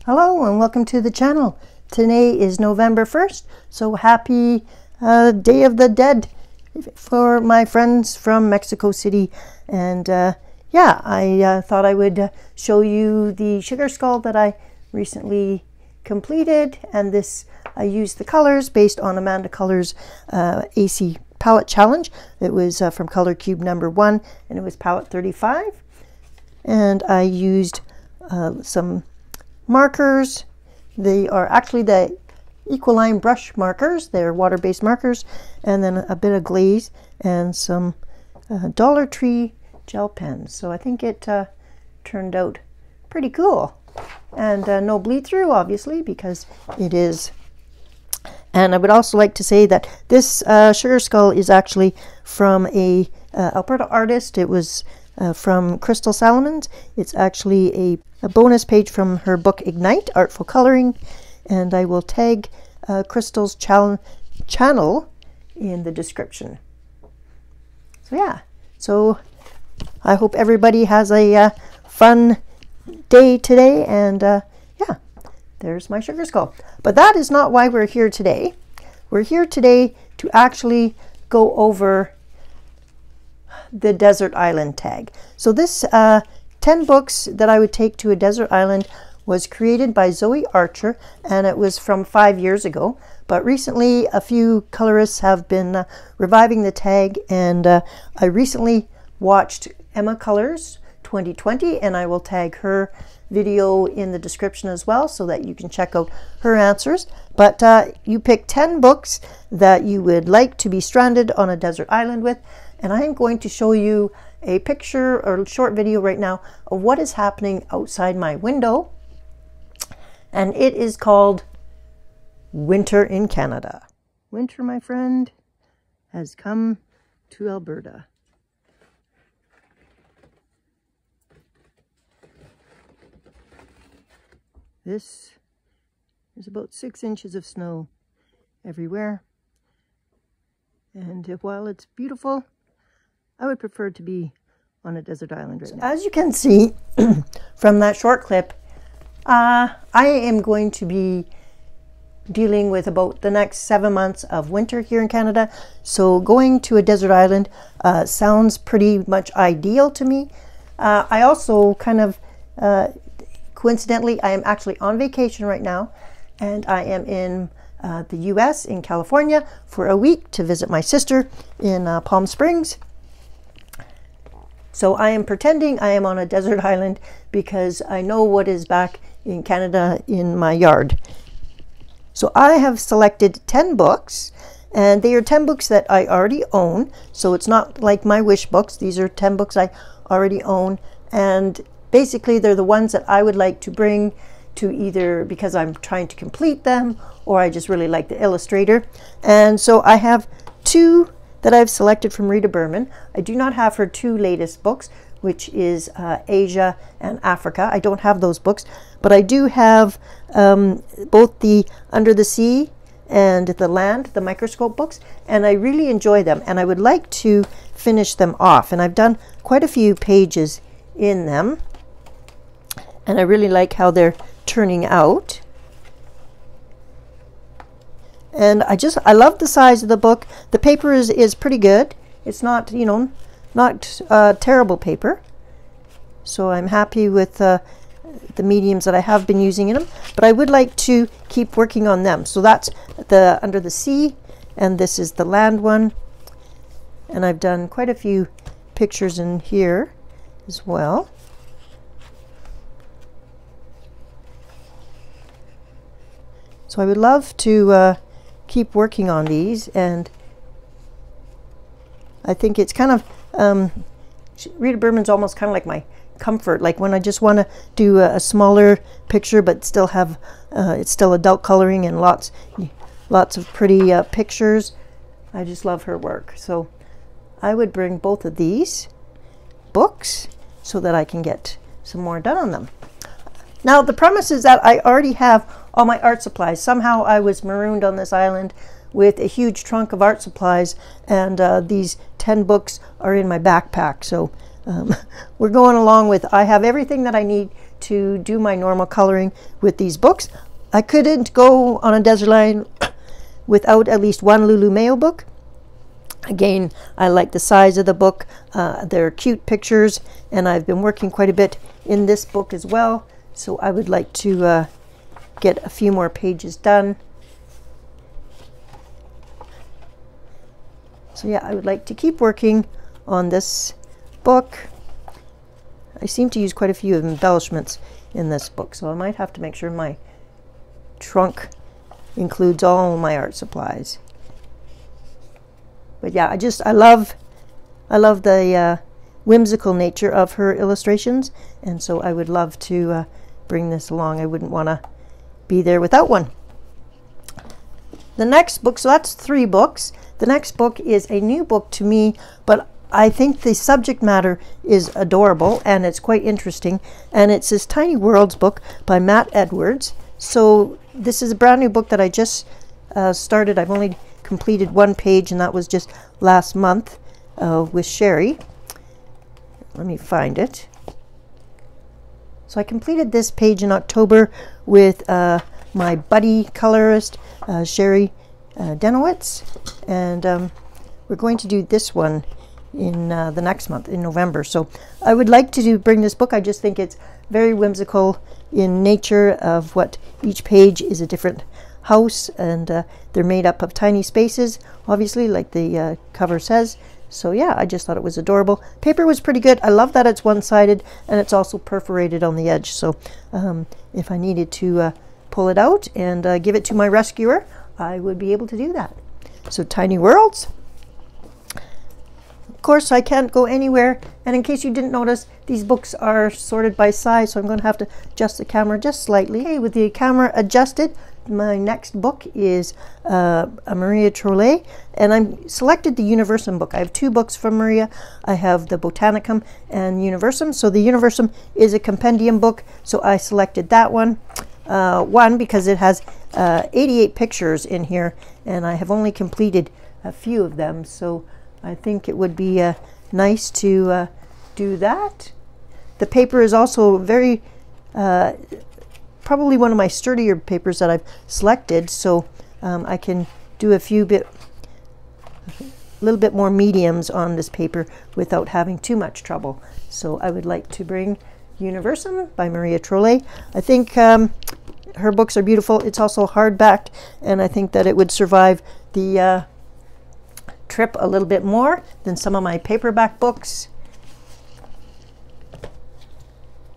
Hello and welcome to the channel. Today is November 1st, so happy Day of the Dead for my friends from Mexico City. And yeah, I thought I would show you the sugar skull that I recently completed. And this, I used the colors based on Amanda Color's AC palette challenge. It was from Color Cube number 1 and it was palette 35. And I used some markers. They are actually the Equaline brush markers. They're water-based markers, and then a bit of glaze and some Dollar Tree gel pens. So I think it turned out pretty cool, and no bleed through, obviously, because it is. And I would also like to say that this sugar skull is actually from a Alberta artist. It was from Crystal Salomons. It's actually a bonus page from her book Ignite, Artful Coloring, and I will tag Crystal's channel in the description. So yeah, so I hope everybody has a fun day today, and yeah, there's my sugar skull. But that is not why we're here today. We're here today to actually go over the desert island tag. So this 10 books that I would take to a desert island was created by Zoe Archer, and it was from 5 years ago. But recently a few colorists have been reviving the tag, and I recently watched Emma Colors 2020, and I will tag her video in the description as well so that you can check out her answers. But you pick 10 books that you would like to be stranded on a desert island with, and I am going to show you a picture or short video right now of what is happening outside my window. And it is called Winter in Canada. Winter, my friend, has come to Alberta. This is about 6 inches of snow everywhere. And while it's beautiful, I would prefer to be on a desert island right now. As you can see from that short clip, I am going to be dealing with about the next 7 months of winter here in Canada. So going to a desert island sounds pretty much ideal to me. I also kind of, coincidentally, I am actually on vacation right now, and I am in the US, in California, for a week to visit my sister in Palm Springs. So I am pretending I am on a desert island because I know what is back in Canada in my yard. So I have selected 10 books, and they are 10 books that I already own. So it's not like my wish books. These are 10 books I already own, and basically they're the ones that I would like to bring to either because I'm trying to complete them, or I just really like the illustrator. And so I have 2 that I've selected from Rita Berman. I do not have her 2 latest books, which is Asia and Africa. I don't have those books, but I do have both the Under the Sea and the Land, the microscope books, and I really enjoy them, and I would like to finish them off. And I've done quite a few pages in them, and I really like how they're turning out. And I love the size of the book. The paper is pretty good. It's not, you know, not terrible paper. So I'm happy with the mediums that I have been using in them. But I would like to keep working on them. So that's the Under the Sea, and this is the Land one. And I've done quite a few pictures in here as well. So I would love to keep working on these, and I think it's kind of Rita Berman's almost kind of like my comfort, like when I just want to do a smaller picture but still have it's still adult coloring and lots of pretty pictures. I just love her work. So I would bring both of these books so that I can get some more done on them. Now the premise is that I already have all my art supplies. Somehow I was marooned on this island with a huge trunk of art supplies, and these 10 books are in my backpack. So we're going along with, I have everything that I need to do my normal coloring with these books. I couldn't go on a desert island without at least one Lulu Mayo book. Again, I like the size of the book. They're cute pictures, and I've been working quite a bit in this book as well. So I would like to get a few more pages done. So yeah, I would like to keep working on this book. I seem to use quite a few embellishments in this book, so I might have to make sure my trunk includes all my art supplies. But yeah, I love the whimsical nature of her illustrations, and so I would love to bring this along. I wouldn't want to be there without one. The next book, so that's 3 books. The next book is a new book to me, but I think the subject matter is adorable and it's quite interesting. And it's this Tiny Worlds book by Matt Edwards. So this is a brand new book that I just started. I've only completed 1 page, and that was just last month with Sherry. Let me find it. So I completed this page in October with my buddy colorist, Sherry Denowitz, and we're going to do this one in the next month, in November. So I would like to bring this book. I just think it's very whimsical in nature of what each page is a different house, and they're made up of tiny spaces, obviously, like the cover says. So yeah, I just thought it was adorable. Paper was pretty good. I love that it's one-sided and it's also perforated on the edge. So if I needed to pull it out and give it to my rescuer, I would be able to do that. So Tiny Worlds. Of course, I can't go anywhere, and in case you didn't notice, these books are sorted by size, so I'm going to have to adjust the camera just slightly. Okay, with the camera adjusted, my next book is a Maria Trollet, and I selected the Universum book. I have 2 books from Maria. I have the Botanicum and Universum. So the Universum is a compendium book, so I selected that one. One, because it has 88 pictures in here, and I have only completed a few of them, so I think it would be nice to do that. The paper is also very, probably one of my sturdier papers that I've selected, so I can do a little bit more mediums on this paper without having too much trouble. So I would like to bring Universum by Maria Trollet. I think her books are beautiful. It's also hardbacked, and I think that it would survive the trip a little bit more than some of my paperback books.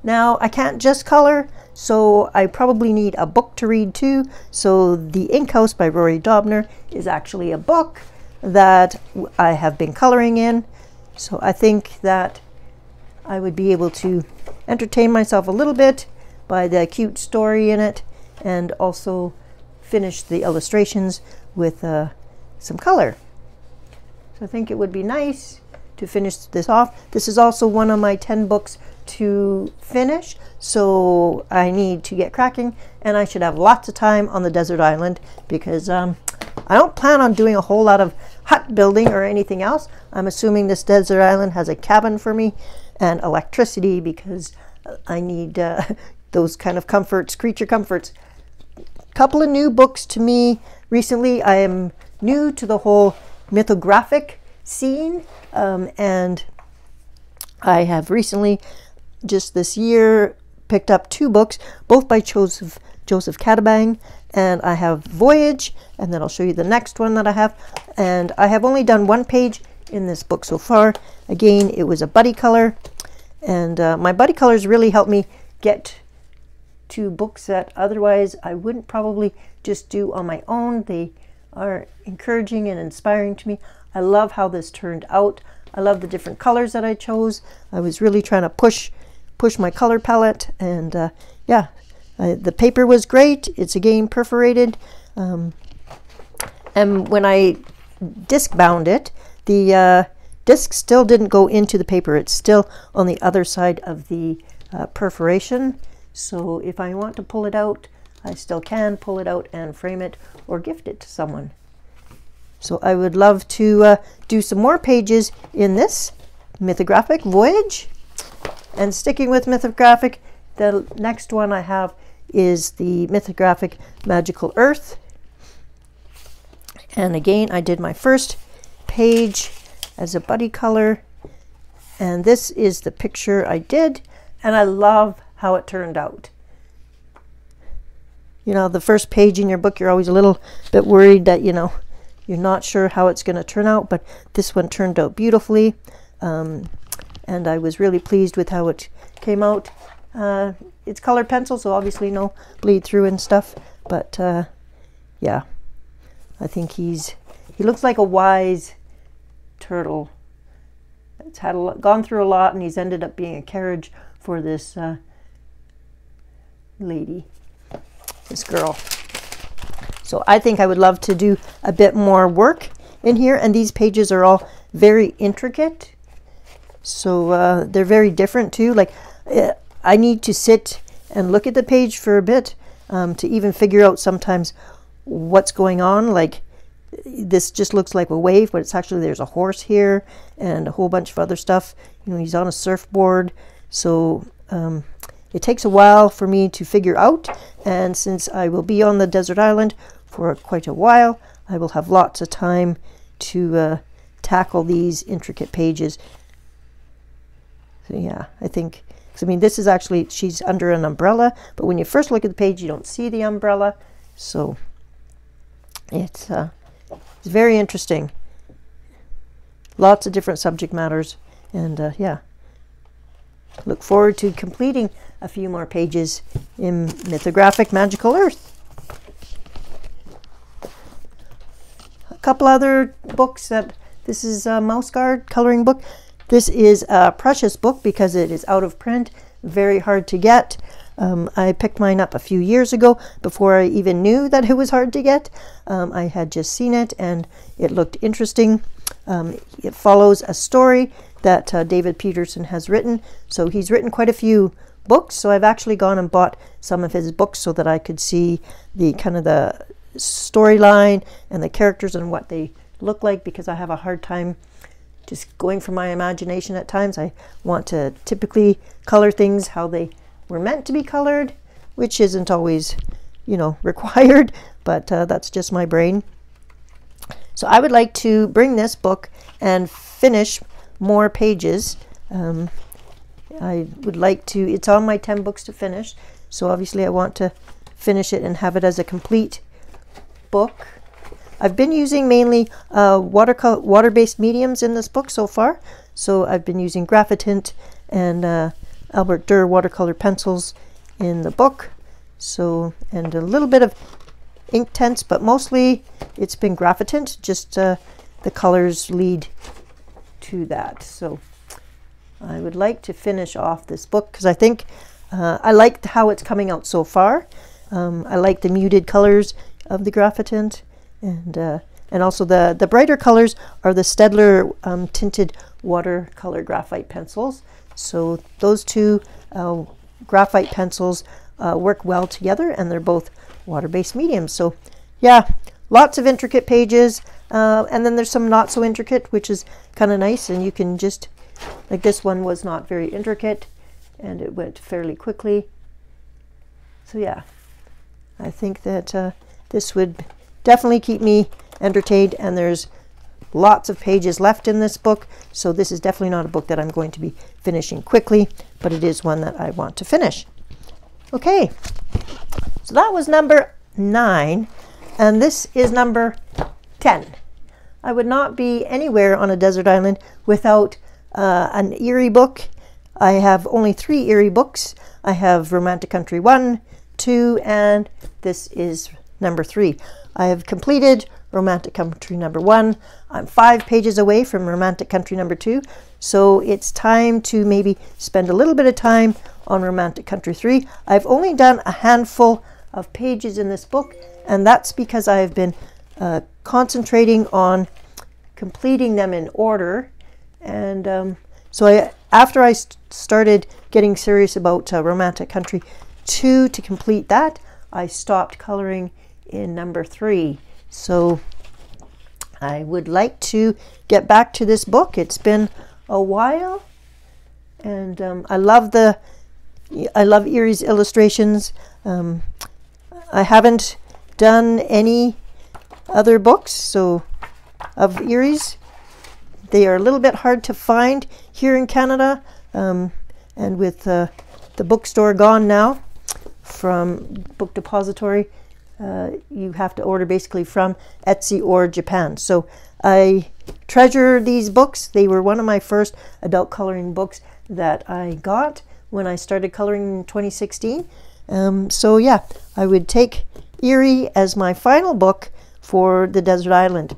Now, I can't just color, so I probably need a book to read too. So The Ink House by Rory Dobner is actually a book that I have been coloring in. So I think that I would be able to entertain myself a little bit by the cute story in it, and also finish the illustrations with some color. So I think it would be nice to finish this off. This is also one of my 10 books to finish, so I need to get cracking, and I should have lots of time on the desert island, because I don't plan on doing a whole lot of hut building or anything else. I'm assuming this desert island has a cabin for me and electricity, because I need those kind of comforts, creature comforts. Couple of new books to me recently. I am new to the whole mythographic scene, and I have recently, just this year, picked up 2 books, both by Joseph Catabang, and I have Voyage, and then I'll show you the next one that I have. And I have only done 1 page in this book so far. Again, it was a buddy color, and my buddy colors really helped me get to books that otherwise I wouldn't probably just do on my own. They are encouraging and inspiring to me. I love how this turned out. I love the different colors that I chose. I was really trying to push my color palette, and yeah, the paper was great. It's again perforated, and when I disc bound it, the disc still didn't go into the paper. It's still on the other side of the perforation. So if I want to pull it out, I still can pull it out and frame it or gift it to someone. So I would love to do some more pages in this mythographic Voyage. And sticking with mythographic, The next one I have is the Mythographic Magical Earth. And again, I did my first page as a buddy color. And this is the picture I did. And I love how it turned out. You know, the first page in your book, you're always a little bit worried that, you know, you're not sure how it's going to turn out. But this one turned out beautifully. And I was really pleased with how it came out. It's colored pencil, so obviously no bleed through and stuff. But yeah, I think he looks like a wise turtle. It's gone through a lot, and he's ended up being a carriage for this lady, this girl. So I think I would love to do a bit more work in here, and these pages are all very intricate. So they're very different too. Like I need to sit and look at the page for a bit to even figure out sometimes what's going on. Like this just looks like a wave, but it's actually, there's a horse here and a whole bunch of other stuff. You know, he's on a surfboard. So it takes a while for me to figure out. And since I will be on the desert island for quite a while, I will have lots of time to tackle these intricate pages. So yeah, I think, I mean, this is actually, she's under an umbrella, but when you first look at the page, you don't see the umbrella. So it's very interesting. Lots of different subject matters. And yeah, look forward to completing a few more pages in Mythographic Magical Earth. A couple other books that, this is a Mouse Guard coloring book. This is a precious book because it is out of print, very hard to get. I picked mine up a few years ago before I even knew that it was hard to get. I had just seen it and it looked interesting. It follows a story that David Peterson has written. So he's written quite a few books. So I've actually gone and bought some of his books so that I could see the kind of the storyline and the characters and what they look like, because I have a hard time just going from my imagination at times. I want to typically color things how they were meant to be colored, which isn't always, you know, required, but that's just my brain. So I would like to bring this book and finish more pages. I would like to, it's on my 10 books to finish, so obviously I want to finish it and have it as a complete book. I've been using mainly water-based mediums in this book so far. So I've been using Graphitint and Albert Durr watercolor pencils in the book. So, and a little bit of Inktense, but mostly it's been Graphitint, just the colors lead to that. So I would like to finish off this book because I think I like how it's coming out so far. I like the muted colors of the Graphitint. And also the brighter colors are the Staedtler tinted watercolor graphite pencils. So those two graphite pencils work well together, and they're both water-based mediums. So yeah, lots of intricate pages, and then there's some not so intricate, which is kind of nice. And you can just, like this one was not very intricate and it went fairly quickly. So yeah, I think that this would definitely keep me entertained, and there's lots of pages left in this book, so this is definitely not a book that I'm going to be finishing quickly, but it is one that I want to finish. Okay, so that was number 9, and this is number 10. I would not be anywhere on a desert island without an Eerie book. I have only 3 Eerie books. I have Romantic Country 1, 2, and this is number 3. I have completed Romantic Country number 1. I'm 5 pages away from Romantic Country number 2. So it's time to maybe spend a little bit of time on Romantic Country 3. I've only done a handful of pages in this book, and that's because I've been concentrating on completing them in order. And so after I started getting serious about Romantic Country 2 to complete that, I stopped coloring in number 3. So I would like to get back to this book. It's been a while, and I love the I love Eerie's illustrations. I haven't done any other books of Eerie's. They are a little bit hard to find here in Canada, and with the bookstore gone now from Book Depository, you have to order basically from Etsy or Japan. So I treasure these books. They were one of my first adult coloring books that I got when I started coloring in 2016. So yeah, I would take Eerie as my final book for the Desert Island.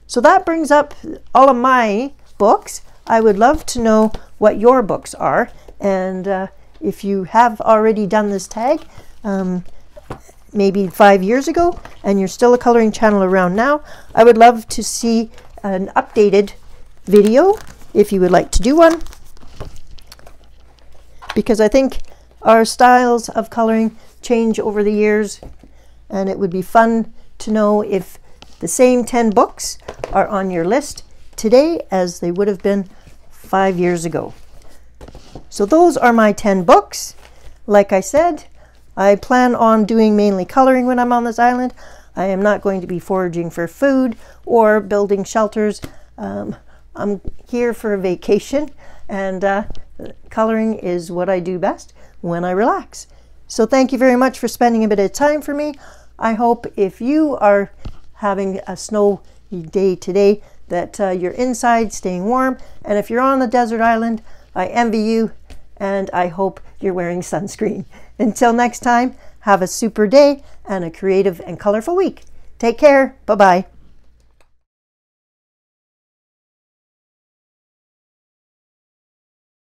So that brings up all of my books. I would love to know what your books are, and if you have already done this tag maybe 5 years ago and you're still a coloring channel around now, I would love to see an updated video if you would like to do one, because I think our styles of coloring change over the years, and it would be fun to know if the same 10 books are on your list today as they would have been 5 years ago. So those are my 10 books. Like I said, I plan on doing mainly coloring when I'm on this island. I am not going to be foraging for food or building shelters. I'm here for a vacation, and coloring is what I do best when I relax. So thank you very much for spending a bit of time for me. I hope if you are having a snow day today that you're inside staying warm, and if you're on the desert island, I envy you, and I hope you're wearing sunscreen. Until next time, have a super day and a creative and colorful week. Take care. Bye-bye.